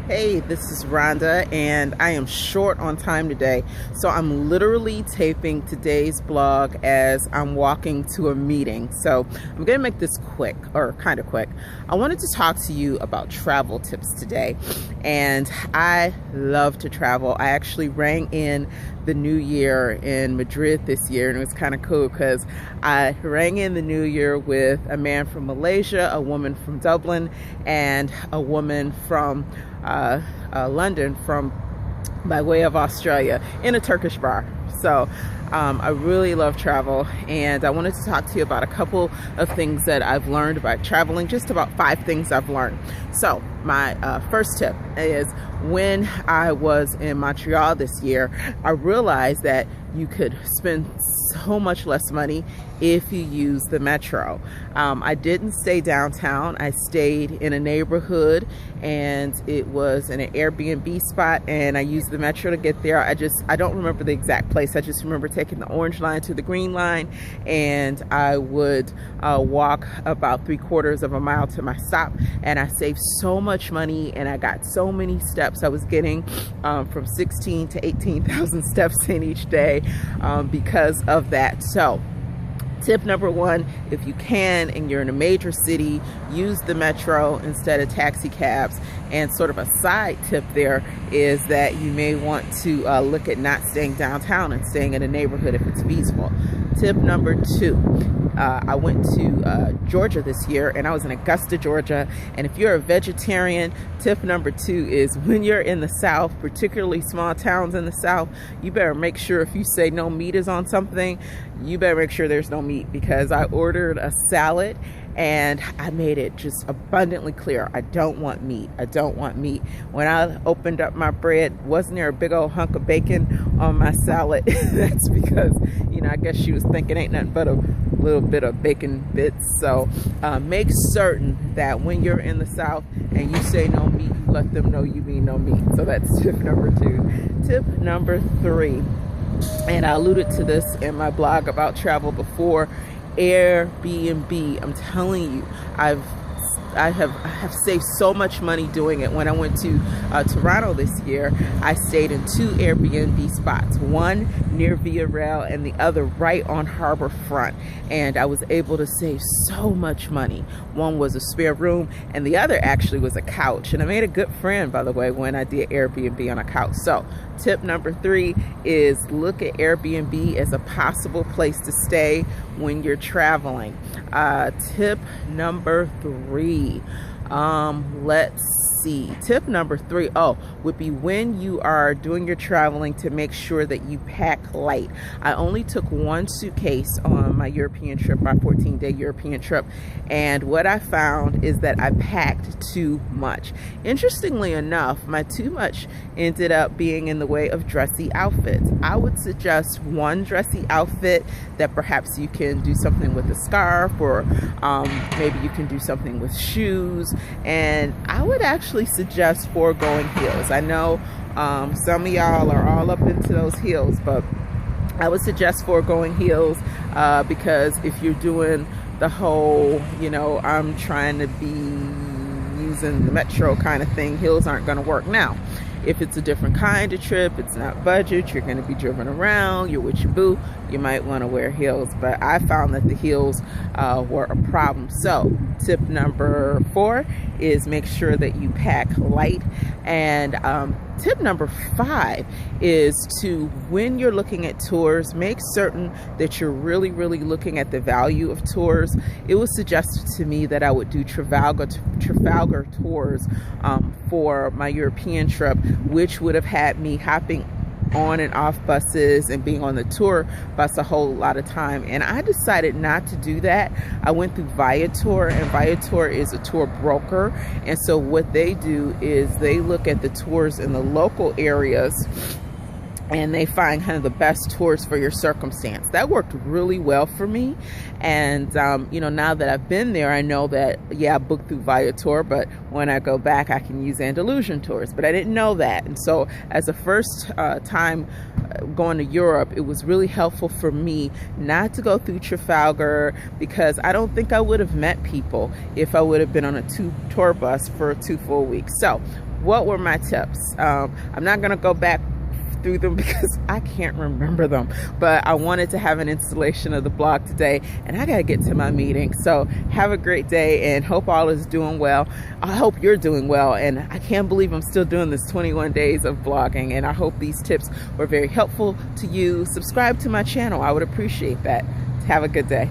Hey, this is Rhonda, and I am short on time today. So I'm literally taping today's blog as I'm walking to a meeting. So I'm going to make this quick, or kind of quick. I wanted to talk to you about travel tips today. And I love to travel. I actually rang in the new year in Madrid this year, and it was kind of cool because I rang in the new year with a man from Malaysia, a woman from Dublin, and a woman from London by way of Australia in a Turkish bar. So I really love travel, and I wanted to talk to you about a couple of things that I've learned about traveling, just about 5 things I've learned. So my first tip is, when I was in Montreal this year, I realized that you could spend so much less money if you use the metro. I didn't stay downtown. I stayed in a neighborhood, and it was in an Airbnb spot, and I used the metro to get there. I don't remember the exact place. I just remember taking the orange line to the green line, and I would walk about 3/4 of a mile to my stop, and I saved so much money, and I got so many steps. I was getting from 16 to 18,000 steps in each day because of that. So tip number 1, if you can and you're in a major city, use the metro instead of taxi cabs. And sort of a side tip there is that you may want to look at not staying downtown and staying in a neighborhood if it's feasible. Tip number 2, I went to Georgia this year, and I was in Augusta, Georgia. And if you're a vegetarian, tip number 2 is, when you're in the South, particularly small towns in the South, you better make sure, if you say no meat is on something, you better make sure there's no meat, because I ordered a salad and I made it just abundantly clear, I don't want meat. I don't want meat. When I opened up my bread, wasn't there a big old hunk of bacon on my salad? That's because, I guess she was thinking ain't nothing but a little bit of bacon bits. So make certain that when you're in the South and you say no meat, you let them know you mean no meat. So that's tip number 2. Tip number 3, and I alluded to this in my blog about travel before, Airbnb. I'm telling you, I have saved so much money doing it. When I went to Toronto this year, I stayed in 2 Airbnb spots, one near Via Rail and the other right on Harbor Front, and I was able to save so much money. One was a spare room, and the other actually was a couch, and I made a good friend, by the way, when I did Airbnb on a couch. So tip number 3 is, look at Airbnb as a possible place to stay when you're traveling. Tip number 3, let's see. Tip number 3, would be, when you are doing your traveling, to make sure that you pack light. I only took 1 suitcase on my European trip, my 14-day European trip, and what I found is that I packed too much. Interestingly enough, my too much ended up being in the way of dressy outfits. I would suggest 1 dressy outfit that perhaps you can do something with a scarf, or maybe you can do something with shoes, and I would actually suggest foregoing heels. I know some of y'all are all up into those heels, but I would suggest foregoing heels because if you're doing the whole, I'm trying to be using the metro kind of thing, heels aren't going to work. Now, if it's a different kind of trip, it's not budget, you're going to be driven around, you're with your boo, you might want to wear heels. But I found that the heels were a problem. So tip number 4 is, make sure that you pack light. And tip number 5 is to, when you're looking at tours, make certain that you're really, really looking at the value of tours. It was suggested to me that I would do Trafalgar tours for my European trip, which would have had me hopping on and off buses and being on the tour bus a whole lot of time, and I decided not to do that. I went through Viator, and Viator is a tour broker, and so what they do is they look at the tours in the local areas and they find kind of the best tours for your circumstance. That worked really well for me. And, now that I've been there, I know that, I booked through Viator, but when I go back, I can use Andalusian tours. But I didn't know that. And so as a first time going to Europe, it was really helpful for me not to go through Trafalgar, because I don't think I would have met people if I would have been on a tour bus for 2 full weeks. So what were my tips? I'm not gonna go back through them because I can't remember them, but I wanted to have an installation of the blog today, and I gotta get to my meeting. So have a great day and hope all is doing well. I hope you're doing well, and I can't believe I'm still doing this 21 days of blogging, and I hope these tips were very helpful to you. Subscribe to my channel, I would appreciate that. Have a good day.